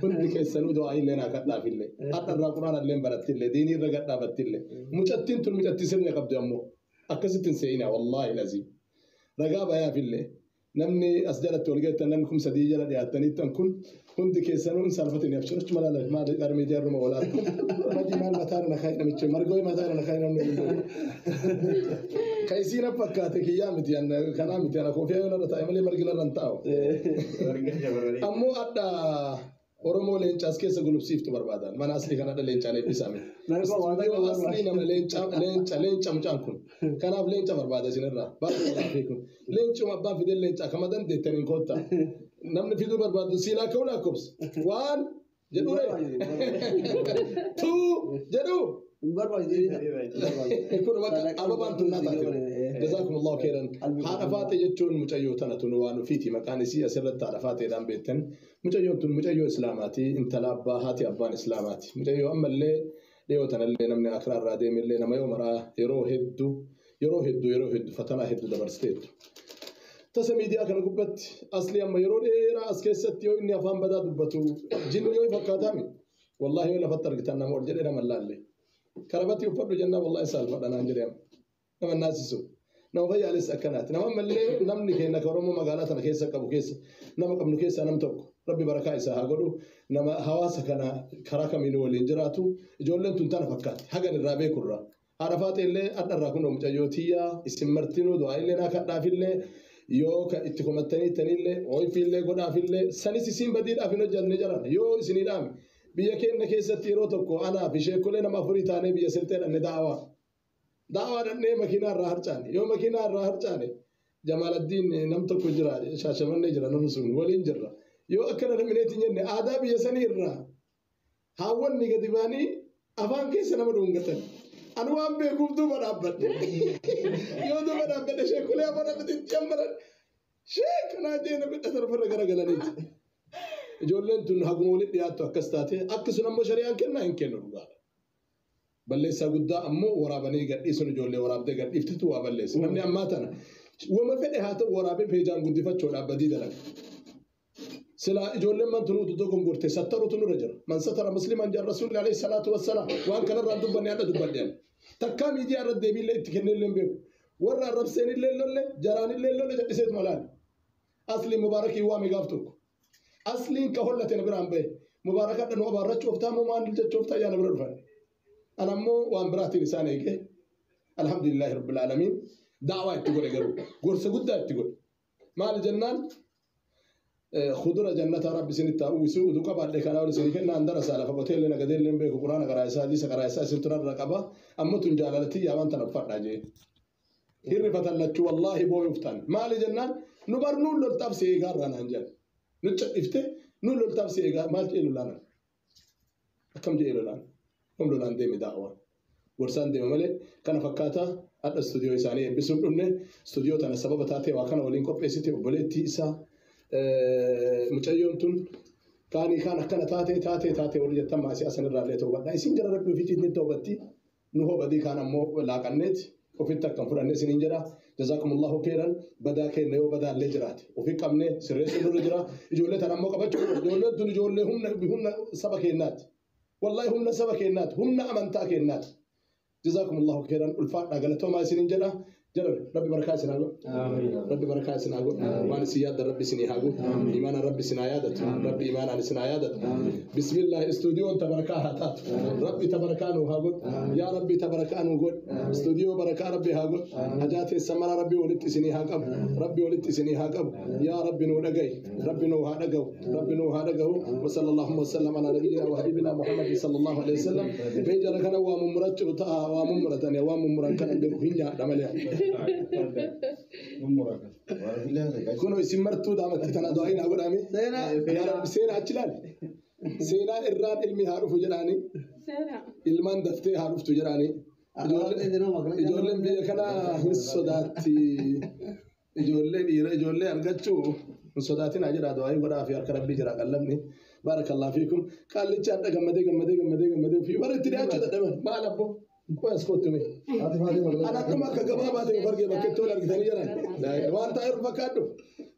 hundi keessanuu du'aa illee naa kadhaaf illee hadha irraa quraana illee baratti illee diinii irra gadhaabatti illee mucattiin tun mucattii sirna qabdu ammoo akkasittiin seeyinaa wallaahi lazii ragaa bayaaf illee namni as jalatti wal geettan namni kum sadii jala dhiyaataniittan kun hundi keessanuu hin salphatin abshirach malala maal qarmii jaarruma walaatti maji maal mataara na kaayina michi margoo mataara na kaayina namni kaisiina fakkaate kiyyaa miti kanaa miti ana koofiyaa yoo narra taa'e malee margi narra hin taa'u ammoo adda Oromoo leencaas keessa gulubsiiftu barbaadan mana asli kana dha leencaan eebbisame asli nama leenca mucaan kun kanaaf leenca barbaada isinirraa baay'ee kun leencuma abbaan fidee leenca kama dandeettaniin kotta namni fiduu barbaadu siinaa ka'uu lakkoofsa waan jedhure tuu jedhu kun bakka ababaan tun naa taate jazakumullahu khairan haadha faate jechuun mucayyoo tana tun waan ufiiti maqaan isii asirratti haadha faateedhaan beektan mucayyoon tun mucayyoo islaamaati intala abbaa haati abbaan islaamaati mucayyoo ammallee dhiyoo tanallee namni akiraarraa deemillee nama yoo maraa yeroo hedduu fatanaa hedduu dabarsteettu tasa miidiyaa kana gubbatti asli amma yeroo dheeraa as keessatti yoo inni afaan badaa dubbatu jinni yoo fakkaataami wallaahi yoo lafatti argitan nama ol jedhee nama laalle karabatti uffadhu jennaa wallaahi saalfadha naan jedhee nama naasisu nama fayyaalis akkanaati nama mallee namni keenya ka Oromoo magaalaa tana keessa qabu keessa nama qabnu keessaa nam tokko rabbi barakaa isaa haa godhu nama hawaasa kana karaa kamiinuu waliin jiraatu ijoolleen tun tana fakkaatti hagan irraa beekurraa haadha faate illee addarraa kun mucayyoo tiyyaa isin martinuu du'aa illee naa kadhaafillee yoo ka itti komattanii tanillee ooyfiillee godhaafillee sanis isin badiidhaaf hin hojjanne jiran yoo isinii dhaame biyya keenya keessatti yeroo tokko anaa fi sheekolee nama afurii taanee biyya siltee dhanne daawaa dhannee makiinaa irraa harcaane yoo makiinaa irraa harcaane Jamaaladdiin nam tokko jira shaashamannee jira namni sun waliin jirra yoo akkana namineetiin jenne aadaa biyya sanii irraa haawwanni gadi baanii afaan keessa nama dhungatan anu waan beekuuf duuba dhaabbadhe yoo duuba dhaabbadhe sheekolee afaan abititti jammaran sheekanaa deena bidha sarfarra garagalaniiti ijoolleen tun haguma walitti dhiyaattu akkas taate akkasuma ammoo shari'aan kennaa hin kennu dhugaadha. Balleessaa guddaa ammoo waraabanii gadhiisuun ijoollee waraabdee gadhiiftetu waa balleessu. Namni ammaa tana wama fedhe haa ta'u waraabee peejaan guddifachuudhaaf badii dalaga. Sila ijoolleen man tunuutu tokko gurte sattaruutu nurra jira. Man satara musliman jaan rasuulli alayhi salaatu wassalaam waan kanarraan dubbanne hadha dubbadheen. Takkaa miidiyaa irratti deebiillee itti kennellee beeku. Warra arrabseenillee lolle jaraanillee lolle jedhiseetu malaan. Asli mubaarakii waame gaaf tokko. Asliin ka hollate na biraan bahe mubaarakadha nu abaarrachuuf taamoo maandil jechuuf taayyaa na bira dhufan. Ana ammoo waan biraatiin isaan eege alhamdulillahi rabbil aalamiin daawaa itti godhe garuu gorsa guddaa itti godhe maal jennaan khudura jannata rabbi isinitti uwwisu uduu qabaadhe kanaa ol isinii kennaan darasa lafa qoteellee nagadeellee hin beeku quraana garaa isaa hadiisa garaa isaa isin turarra qaba ammoo tun jaalalatii yaabaan tana uffadhaa jee hirrifatan lachuu wallaahi booyuuf ta'an maal jennaan nu barnuun loltaaf si eegaarraa naan jedhan nuti ifte nu loltaaf si eegaa maal jedhu laanan akkam jedhu laanan هم لون عندهم دعوة ورسان دم ملء كان فكاتا على الاستوديو إنساني بسوق لونه استوديو تنا سبب تاتي وكان ولين كوبيسيتي وبلد تيسا متجيون تون كان تاتي ورجع تم أساسا الرالية توبة نايسين جرى ربي في جدني توبتي نهو بدي كان مو لاقنت وفي تكم فرن سنين جرى جزاكم الله خيرا بدا كين نيو بدا لجرات وفي كمنه سريس نرجرا جولة تنا مو كبتشو جولة هم سبكينات والله هم نسبك النات هم أمنتك النات جزاكم الله خيرا الفاتحة قالتهم ما يصيرين جنا ربي بركات سناقول ربي بركات سناقول وأنا سيادة ربي سنيهاقول إيمان ربي سنايادة ربي إيمان على سنايادة بسم الله استوديو تبركها تات ربي تبركانه هاقول يا ربي تبركانه قول استوديو بركة ربي هاقول حاجات السمرة ربي ولدت سنيهاقب ربي ولدت سنيهاقب يا ربي نورجي ربي نوهادجو ربي نوهادجو وصلى الله وسلم على نبينا وحبيبنا محمد صلى الله عليه وسلم بيجرك أنا وممرت وممرتني وممركنا بروحنا دمليا كونوا يسمرتوا دامت تنادوين أقول أمي يا رب سينا أجلال سينا إراد علمي هارف جراني علمان دفتي هارف تجراني إجولين بيكنا الصداتي إجولين أرجعتشو الصداتين أجرا دواي ولا في أركب بيجرا كلامني بارك الله فيكم قال لي جاء جمدي في ورد ترياج تدمن ما لبو كويس كوتمي أنا كم كجبابة تبغى فرق بكتول أرجعني جرا وأنت أعرف كادو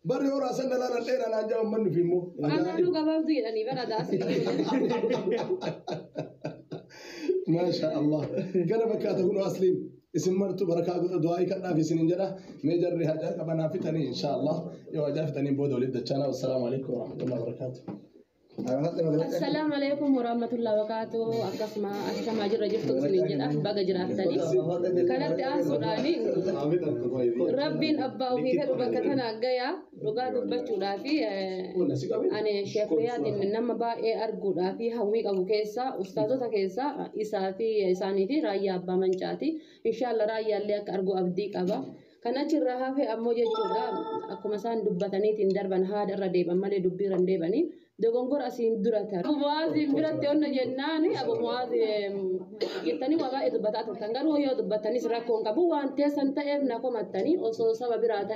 بري ورا سنة لا نتير أنا جاوا من في مو أنا لو قبل ذي يعني بنا داسي ما شاء الله كنا بكاتبون أصلين اسم مرتو بركة دعائي كنا في سنين جرا ميجر رهاجة كمان فتني إن شاء الله يوجد فتني بود ولد الجنة والسلام عليكم ورحمة الله وبركاته. السلام عليكم ورحمة الله وبركاته. أقسم أشتم أجر جفت سنين جرا بقى جراتني كانت أسوداني ربين أبا وفيه ربكتنا جايا رقاد بتشودا في أنا شفيات من نما بقى أرجودا في هويك أبو كيسا أستاذه كيسا إسافي إساني في رأي أبا منجاتي إن شاء الله رأي اللي أرجو أبديك أبا كنا تراها في أمو جتشودا أكو مثلا دبتني تندربن هذا الرديب أما اللي دبي رنديبني دعونكور أسين دراتر. أبو معاذ برات تون جناني أبو معاذ كتاني وابا إدبتات تانغرو يا إدبتاني سراكون كابو وان تيسان تأم ناكو ماتاني أو سبب براتا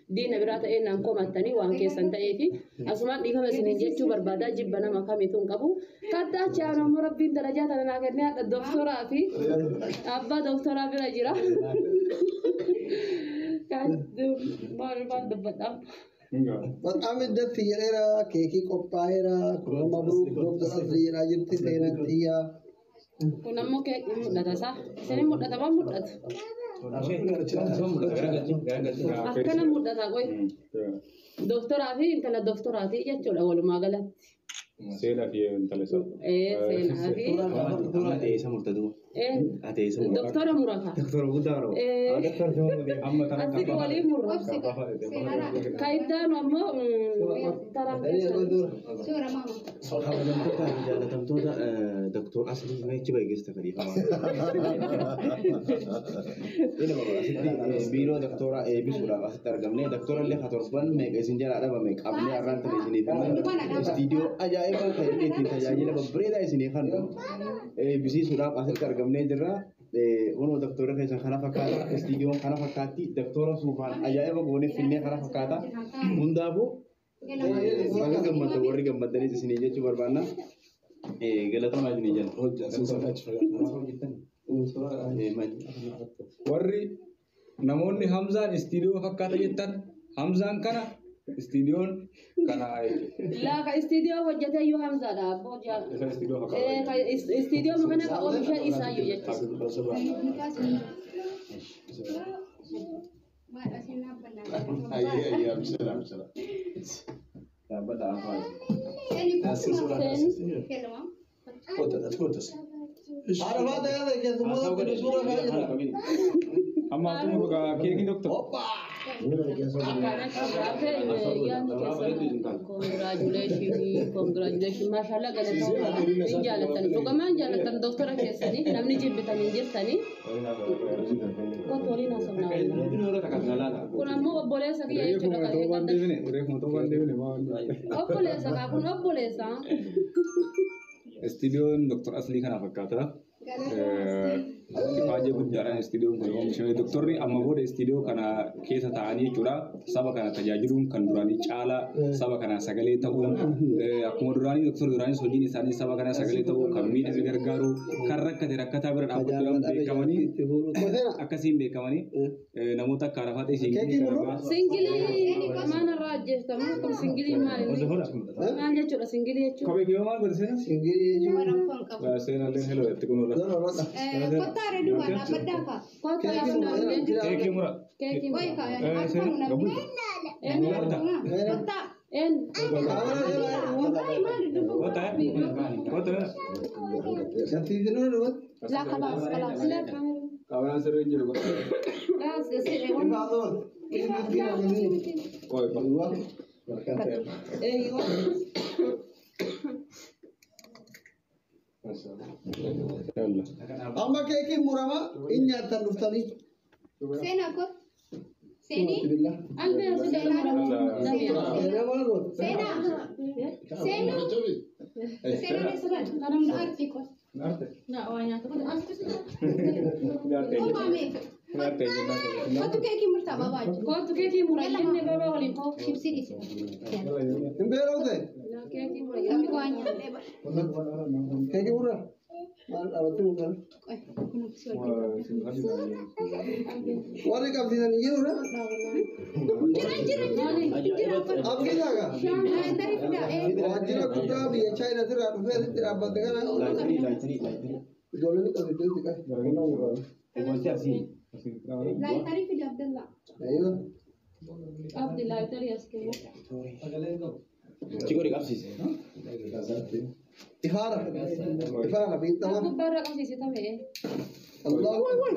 دين براتا ناكو ماتاني وان كيسان تأفي أسمع ديفا مسنين جتشو بربادا جبنا مكامي تون كابو كاتا شانو مربين درجات أنا ناكرني الدكتورة في أبا دكتورة براجرا كان ما دبتا Maqaan iddatti jedheera keekii qophaa'eera kunoo mabruuk Dr. Asliidhaa jirti seenattiya. Kun ammoo keekii mudhata isaa. Isin mudhata waan mudhatu. Akkana mudhata qoy. Doktoraa fi intala doktoraati jechuudha walumaa galatti. Seenaa fi intala isaa. Seenaa fi. Ate isa murtatu. Ate isa murtatu. Doktora murata. Doktora guddaaro. Amma kana Asii waliin murata. Kaayidaan ammoo jaalatamtoota Dr. Aslii meechi beeksisa fadhiifamaa. Asitti biiroo doktoraa eebbisuudhaaf asitti argamne doktora illee hatorban meeqa isin jalaa dhabame qabnee arraan ta'e isiniif istiidiyoo ajaa'ibaa ta'e ittiin tajaajila babbareedaa isiniif hannu eebbisiisuudhaaf asitti argamnee jirra. Uno doktora keessan kana fakkaata istiidiyoon kana fakkaatti doktora suufaan ajaa'iba goonee finnee kana fakkaata hundaafuu baga gammada warri gammadaniis isinii jechuu barbaanna galatooma isinii jenna. warri namoonni Hamzaan istiidiyoo fakkaata jettan Hamzaan kana istiidiyoon kana laa istiidiyoo hojjetee yoo Hamzaadha abboo jaa istiidiyoo kana ka oomisha isaa yoo jechuudha. أيه بسلام بسلام. بدأ أفعل. Arafat ya da kesu moda kudu sura kaya. amma aku buka keki dokter. Congratulations, mashallah galatooma jaalatan dhugamaan jaalatan doktora keessanii namni jibbitanii jirtanii kottu waliin haasofnaa kun ammoo obboleessa kiyya jechuudha obboleessa kaa kun obboleessa Istiidiyoon Dr. Aslii kana fakkaata. Ifaajee guddaadhaan istiidiyoon kun oomishame. Doktorri amma booda istiidiyoo kana keessa taa'anii jechuudha. Saba kana tajaajiluun kan duraanii caalaa saba kana sagalee ta'uun akkuma duraanii doktorri duraanis hojiin isaanii saba kana sagalee ta'uu kan miidhame gargaaru kan rakkate rakkataa bira dhaabbachuudhaan beekamanii akkasiin beekamanii namoota akka Arafaat singilii maanarraa ajjeeftamu kun singilii maal jechuudha singilii jechuudha. Kophee kiyoo maal godhe Singiri jechuudha. Seenaallee heloo itti kunuudha. Kottaare duwwaan dhaabbataa fa'a. Keekii mura. Keekii Wayi kaayaan Seenaa gabbuu. Kottaa. Laa kalaas kalaas. Kaawwan sirrii jiru. Amma keekiin murama inni nyaatan dhuftanii. Seenaa kot. Seenii. Albee Seenaa. Seenaa maal goota? Seenaa. Seenaa. Seenaa sirraa. Kanamni arti kot. Na waa nyaata kot. Kottu keekii murtaa babaaju. kootu keekii mura inni baba waliin koo Kibsi dhisi. Hin beela'u ta'e? keekii mura Namni waa nyaatee bara. Keekii mura? Maal dhaabbattuu kan? Warri qabsiisanii jirudha. Abdiidhaaga. Waajjira guddaa biyya Chaayinaa irraa dhufee asitti dhaabbate kana. Ijoolleen qabsiisuu itti qabu. Laayitarii fide Abdallaa. Abdi laayitarii as kennu. Chikori qabsiise. Ifaara. Ifaara beektamaa. Gubbaarra qabsiisitame. Allahu Akbar.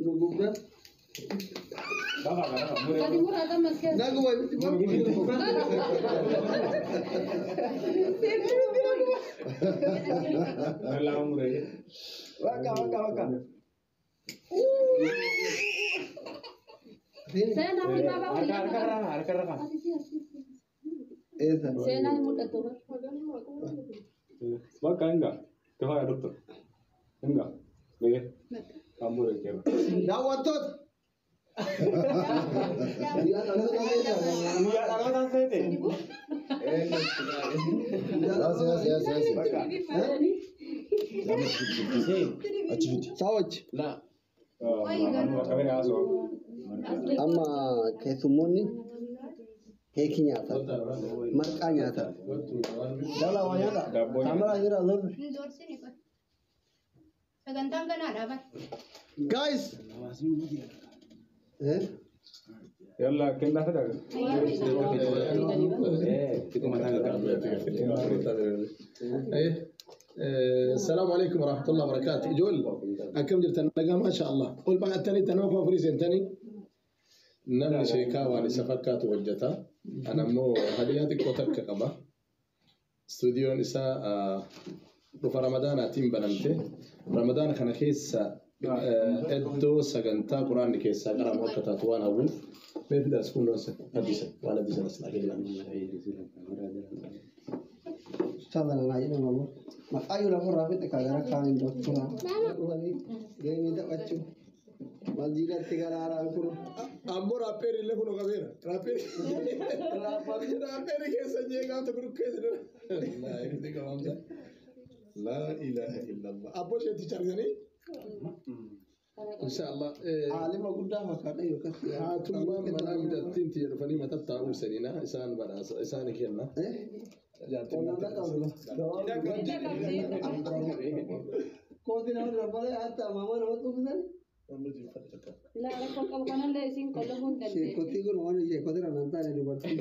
Gugubra. Gadi muraata maskee. Naguma itti Waka. Seenaa fi baabaa Harka. seenaa hin mul'atu. Bakka enggak. Kefaya dokter. Enggak. Bege. Kamu udah kira. Daawwattoota. Saawwachi. Amma keessummoonni keekii nyaatan marqaa nyaatan dhala waa nyaata kaameraa jira lolli. Sagantaan kanaa dhaabat. Guys. Yalla kena ada. السلام عليكم ورحمة الله وبركاته. جول أكمل جرتنا ما شاء الله. قول بقى التاني تنوك وفريس التاني. نمني شيكا واني سفكات وجتا. أنا مو هدياتي كوتك كبا. استوديو نساء بفا رمضان أتيم بنمتي. رمضان كان كيسا إدو سجنتا قرآن كيسا قرآن وقتا توان أبو. بيت دا سكون رأسك حديثة وانا ديسة نسنا كيلا. Salah lain nama. Ayo lah orang itu kagak kain dokter. Wali dia minta baca. Masjid tiga orang pun. Amor raperi le kuno kabera. Raperi kesa jega to kuno kesa. La ikti kamamza. La ilaha illallah. Apo je teacher gani? Insyaallah. Alim guddah makanya yuk kasih. Hatuma manamida tinti rufani matatta ursanina isan baras isan kiyanna. Kau tidak ada boleh ada mama nama tu bukan? La rakkoo qabu kanallee isin qollomuu hin dandeenye. Kotti kun waan ishee kotti ranantaa ni dubartii.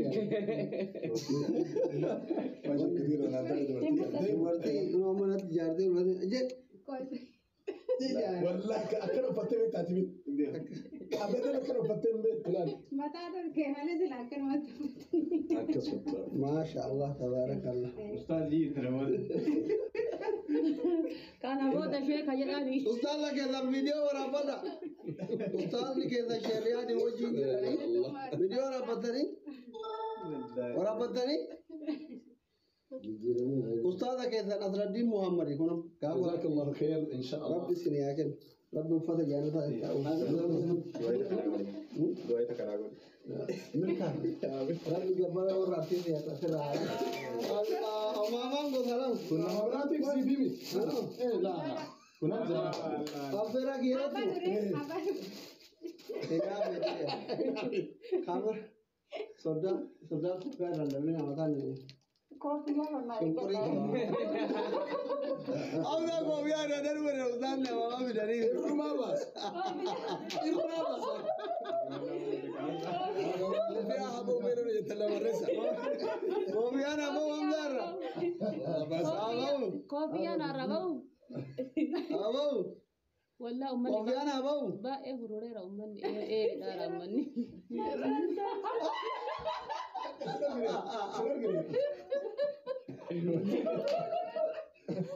Dubartii nama manatti ijaartee dubartii ajee. Wallah akkana uffattee beektaa timi. Abedda akkana uffattee hin beektu laal. Mataa dhorkee malee sila akkanumatti. Akkasuma. Masha Allah tabarakallah. Kana booda sheeka jedhani. Ustaz la keessa video waraabada. Ustaz ni keessa shari'a ni wajjin video waraabbatanii. Ustaz keessa Nasruddin Muhammad kun جزاك الله خير إن شاء الله. Rabbi sini yakin. Rabbi ufata janata ta'u. Doaita karago. Rabbi gabara wa rabbi ya tasira. Amamam go salam. كنا مرات في بيمي. لا كنا زمان. Afera gira Apa tu. dulu? Kabar. Sudah bukan randomnya makan ini. Koofiyyaa hormaa Syukuri. Awda ko biar ada dulu Ustaz ne mama bidari. Rumah bas. Rumah bas. Biar abu melu ni telah meresa. Ko biar apa mamdar. Bas Abau. Koofiyyaan arraba'u. Abau. Wallaa Ko uummanni biar abau. baay'ee hurureera uummanni dhaara uummanni.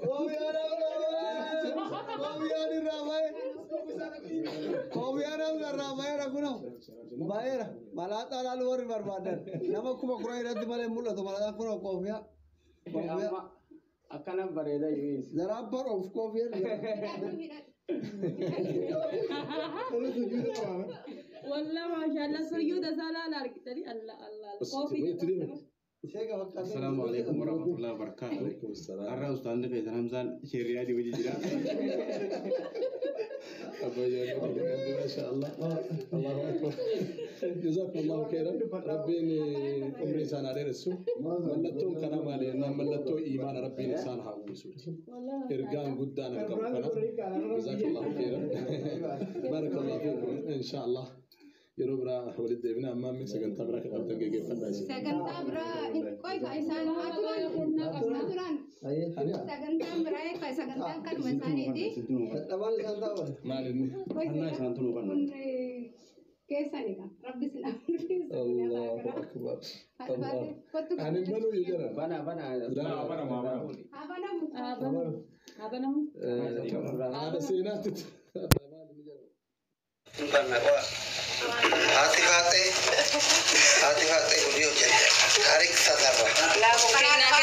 Ko biar ramai. Ko biar ramai raguno. Bayar malata lalu war barbadan. Nama kuma kurai rati male mulut malata kuno ko biar. Akkana bareeda yuis. Zara bar of ko biar. Wallaa maashaallah suyyuuda isaa laala argitanii Allah Allah. بس تبغى تريد السلام عليكم ورحمة الله وبركاته. عليكم السلام. أرى أستاذ في همزان شريعة وجه جرا. ما شاء الله. الله أكبر. جزاكم الله خيرا. ربي عمري سنة على السوق. ملتهم كلام عليه. نعم ملتهم إيمان ربي إنسان هاويسوت. إرجان قدام الكلام. جزاك الله خيرا. بارك الله فيكم إن شاء الله. يروبرا ولد ابن أمام من سجن تبرا كتاب تنجي فناس. سجن تبرا كوي كايسان هاتوران سجن تبرا كاي سجن تان مساني دي. ما لني. أنا سانتونو كنا. كيساني كا ربي سلام. الله أكبر. الله. أنا منو يجرا. Bana هذا سينات. hati hati beliau jadi tarik sadarlah.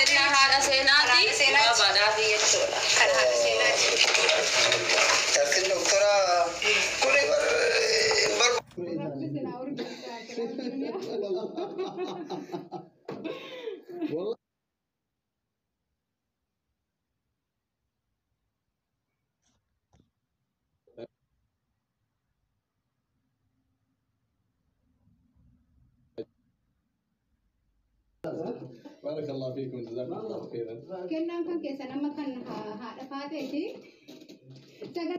Kena hada senati, pada dia tu. Yakin doktora kulit ber ربي سلام والله. بارك الله فيكم جزاكم الله خيرا. كنا كان كيسان ما كان هذا فاتي سجن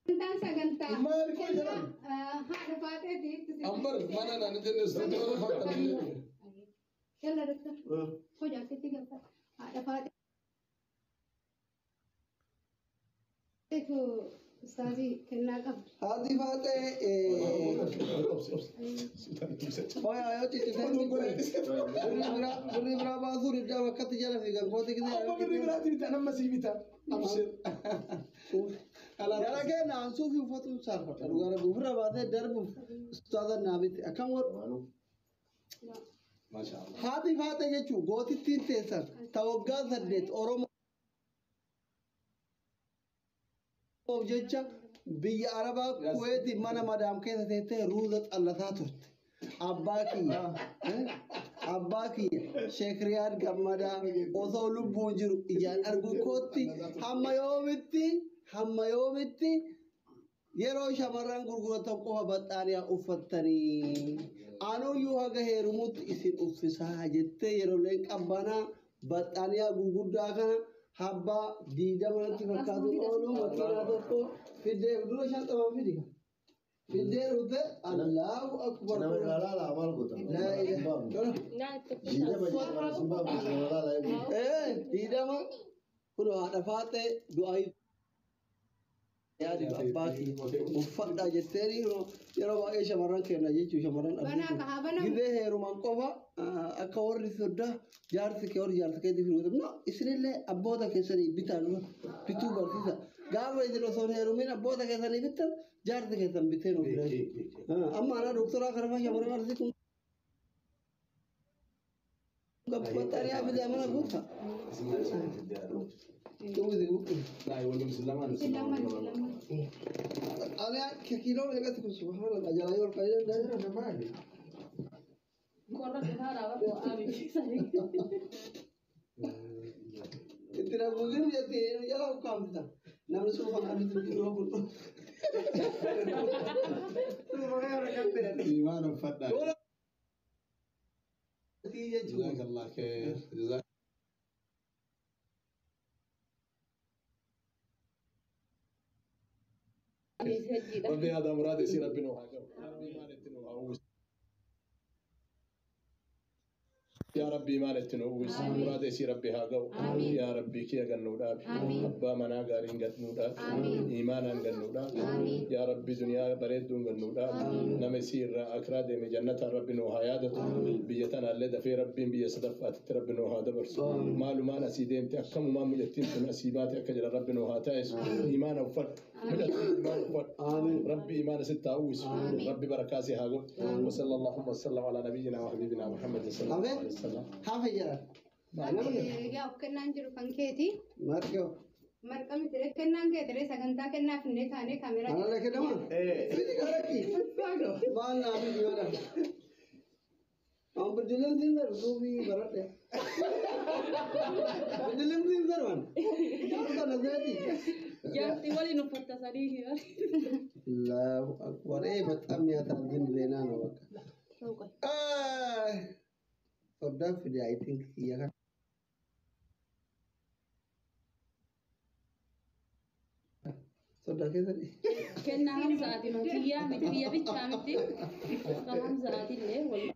تان سجن تان هذا فاتي أمبر ما أنا نجد نستطيع فقط. يلا دكتور هو جاك تيجي هذا فاتي أستاذي كنا قبل هذه فاتة ويا يا تيجي بري برا بازور إذا وقت جالا في قبضة كذا بري برا تبي أنا مسيبيتا أبشر. يلا كنا نشوف في فوتو سالفة لوكارا برا بعده درب أستاذ نامي أكمل ما شاء الله. هذه فاتة يجوا قوتي تين تيسر توقع زدت أورم وجدت بيا عربا كويت مانا مدام كذا تهته روزت الله ثاتوت أباكي شيخ رياض جمدا وصلوا بونجرو إجان أرجو كوتي هم يومتي يرو شمران غرغرة قوة بطاريا أفتني أنا يوها كهرموت إسين أفسها جت يرو لين أبانا بطاريا غرغرة كنا habba diida manatti fakkaatu oolu makiinaa tokko fiddee dura shantama fidika fiddee dhufte allahu akbar diidama kun haadha faate du'aayi yaadi abbaati uffadha jetteeni yeroo baay'ee shamarran kenna jechuu shamarran gidee heeruman qofa akka warri sodda jaarsi kee warri jaarsi keetii filuutam no isinillee abboota keessanii bituu barsiisa gaafa isin osoo heerumin abboota keessanii bittan jaarsi keessan bitee nuuf amma ana doktoraa kana faa shamarran arsi kun battariyaa fidee mana guuta لا يقول مسلمان. أنا كيلو لقيت كل سبحان الله جلاله والقيل ده أنا ما أدري. كورة سهرة وأبي سهري. إنتنا بقولين يا تيجي يلا وكم ده نعم سبحان الله تقولوا بقول. سبحان الله كتير. إيمان وفتح. تيجي جزاك الله خير. جزاك. ربي هذا مراد يصير ربنا وهاجر. يا ربي ما نتنوس مراد يصير ربي هاجو يا ربي كي أجنودا أبا منا قارين جنودا إيمانا جنودا يا ربي دنيا بريد دون جنودا نمسير أكراد من جنة ربنا وهايادة بيتنا اللي في ربي بيصدفات ربنا وهذا برس مالو ما نسيدين تأكم ما مجتين نسيبات أكجر ربنا وهاتايس إيمانا وفرد ربي إيمان ستاوس ربي بركاسي هاجو وصلى الله وسلم على نبينا وحبيبنا محمد صلى الله عليه وسلم. ها في جرا. يا كنا نجرو كنكيتي. مركو. مركم ترى كنا نكتري سكنتا كنا فيني ثاني كاميرا. أنا لكن ما. في كاركي. ما نامي جوانا. أم بدلن زين رسوبي برد بدلن زين زمان كم نزلتي جابتي ولي نفرت سريه لا ورأي بتأمي أتعلم زينا نوك صدق في دي I think هي صدق كذا كنا هم ساعتي مكيا متفيا بتشامتي كم ساعتي ليه والله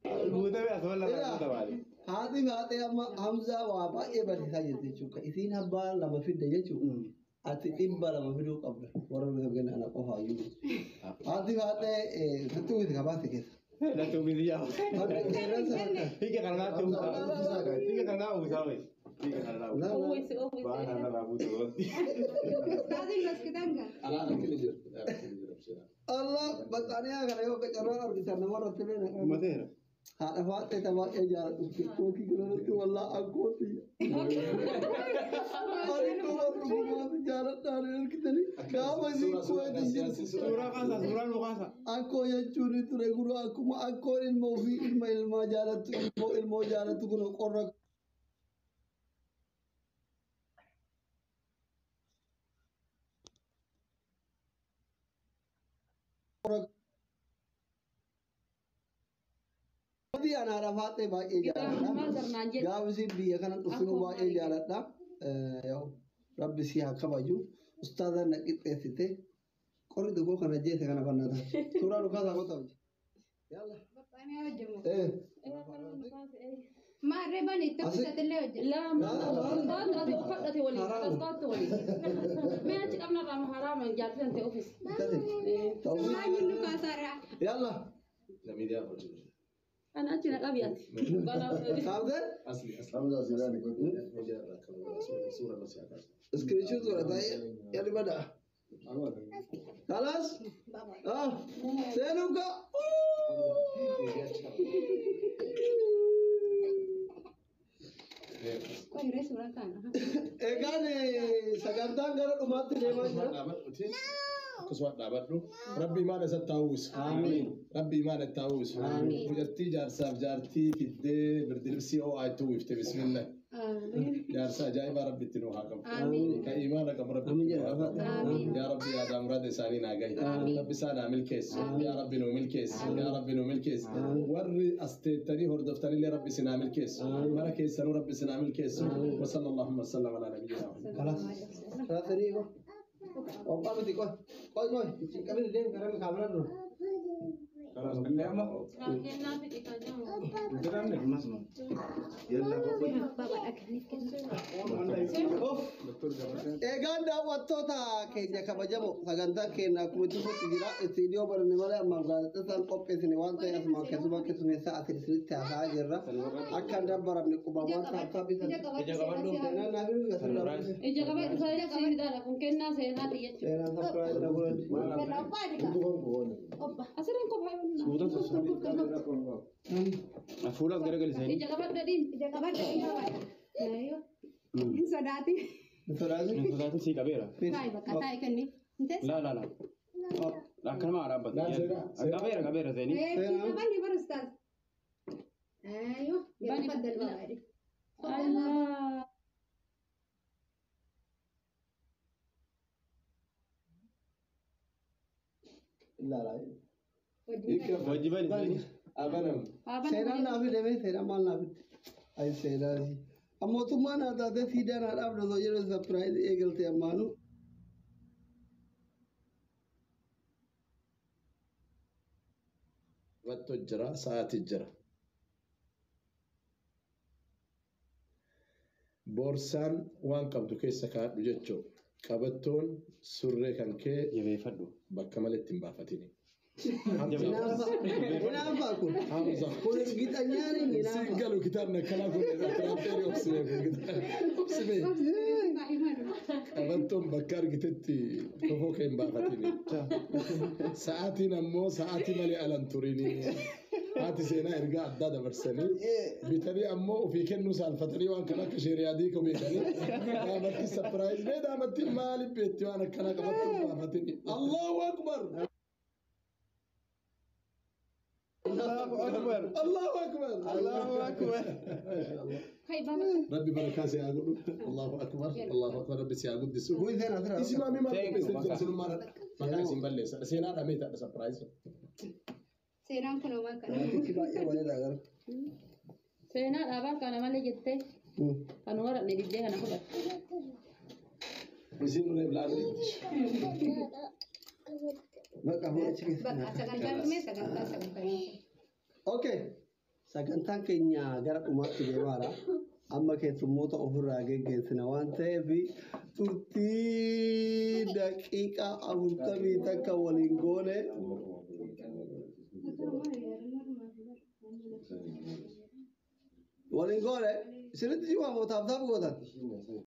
المتابع أتولى المتابع هذه أما همزة وابا إبرة ساجد شوكا إثنين هبال لما في الدنيا شو أتيبا لما في دوك قبل ورا بيجن أنا قهوة يو هذه فتوه كباسة كذا لا تومي ديا هذا كيران ساكا هيك كنا توم هيك كنا أوزاوي هيك كنا هو يسوي بان أنا رابو تقول هذه بس كده أنا كل جر الله بتانيا كنا يوم كجرا أرجع سنة مرة تبين مدير هذا فات تبغى إيجار كوكي كنا نقول والله أكوتي أنا كمان ما تجارة دارين كتير كم أزيد سورة كذا سورة لوكاسا أكو يجوري ترى أكو ما أكو الموفي جارة جارة تقول قرق Tapi anak Arafat baik jalan. Gak mesti dia kan usul baik jalan dah. Ya, Rabbi siapa baju. Ustaz nak kita site. Kau itu kau kan aja sekarang apa nada. Surah luka aku tahu. Ya Allah. بطانية وجمه إيه ما ربني تبسط اللي وجه لا ما قاعد أفكر ولي قاعد ولي ما أنت قبل رام حرام جالس أنت أوفيس ما منو كاسرة يلا لمين يا أبو أنا أنت نقابيات سامده أصلي حمزة زيدان يقول صورة بس يا سكرين شوت ولا تاي يلا بدأ خلاص سينوكا كوي رئيس مركان إيجاني سكرتان كرر أمات لما كسوات دابتو ربي ما نسى التاوس آمين ربي ما التاوس آمين وجدتي جارسا جارتي في الدي بردلبسي أو آيتو يفتي بسم الله آمين جارسا جايبا ربي تنوهاكم آمين كإيمانكم ربي آمين يا ربي يا دام رد ساني ناقاي ربي سانا ملكيس يا ربي نو ملكيس يا ربي نو ملكيس وري استيتني هردفتني لي ربي سنا ملكيس ملكيس سنو ربي سنا ملكيس وصلى اللهم وسلم على نبينا محمد خلاص خلاص ريكو Opa mesti koi kami ni dia sekarang kamera dulu. خلاص بالله يلا Eeganda wattoota keenya kabajamoo sagantaa keenya akkuma tuffatti jira istiidiyoo baranne malee amma gaazexeessaan qopheessine waan ta'e asuma keessumaa keessummeessaa ati sirriitti haasa'aa jirra akka hin dabbaramne qubamaan taasisaa bisa seenaan naaf hin gasulaa ija qabadhu fayyaa siidaadha kun kennaa seenaati jechuudha. seenaan sapiraayi na godhani Asirraan kophaa فولاد غير قال زين ija qabadhadhiin إذا كبرت أيوه صداتي sodaati فولاد سي كبيرة هاي بقى تاي كني أنت لا لا لا لا كلمة عربة كبيرة كبيرة زين بني برستاذ أيوه يلا تفضل بقى Allah illaa laa واجبين زين أبنم seenaan naaf hidhamee seenaan maal naaf hidhe ay seenaati ammootummaan haa taatee siidaan haa dhaabdatoo jedhu sapiraayiz eegalte ammaanu watto jira sa'aati jira boorsaan waan qabdu keessa kaadhu jechuu qabattoon surree kan kee يبي فدو bakka maletti hin baafatini. hinaafa kun Hamza. kun ergixanyaan hinaafa Singalu kitaabni akkanaa kun tiraanteerii obsimee. Qabattoon bakka argitetti kofoo kee hin baafatini. Sa'aatiin ammoo sa'aatii malee alan turini. Haati seenaa ergaa addaa dabarsanii bitanii ammoo ofii kennuu saalfatanii waan kana akka sheeriyaadii koo beekanii daamatti sapiraayiz mee daamatti maaliif beetti waan akkanaa qabattuu baafatini. Allahu akbar. أكبر الله أكبر الله أكبر هاي بابا ربي بركات سيعقد الله أكبر الله أكبر ربي سيعقد السوق قول ثاني أثر اسمع مما بيستلزم سلمان ما كان سيمبلس سينا رميت هذا سبرايز Seenaan kun homaa kana. baay'ee waliin agar seenaa dhaabaa kana malee jettee kan warra ne diddee kana fudhatte. مسين ولا بلاد bakka fi achi keessa Bakka sagantaan dhumee sagantaa. okay sagantaan keenya gara dhumaatti deemaara amma keessummoota ofirraa geggeessina waan ta'eef turtii daqiiqaa 40 takka waliin goone waliin goone isinitti jimaa mootaaf taaf gootan